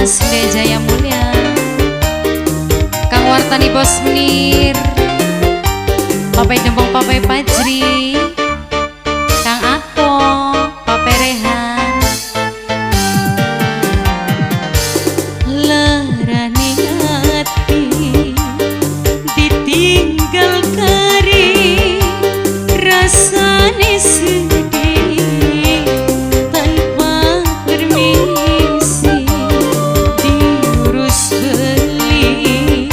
Alitas Jaya Mulia, Kang Wartani Bos Menir, Papai Jempong Papai Pajri, Kang Ato, Papai Rehan, lerani hati ditinggal kari, rasane sedih tanpa permisi, diurus beli,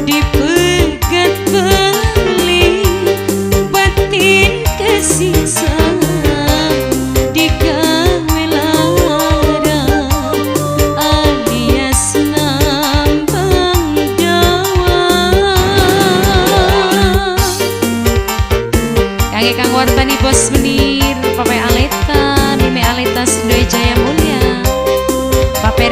dipegat beli, batin kesiksa, digawe lara alias nambang Jawa. Kangge Kang Wartani Bos Menir, Papai Aleta, Mimi Aleta Sundoy Jaya Mulia, Papai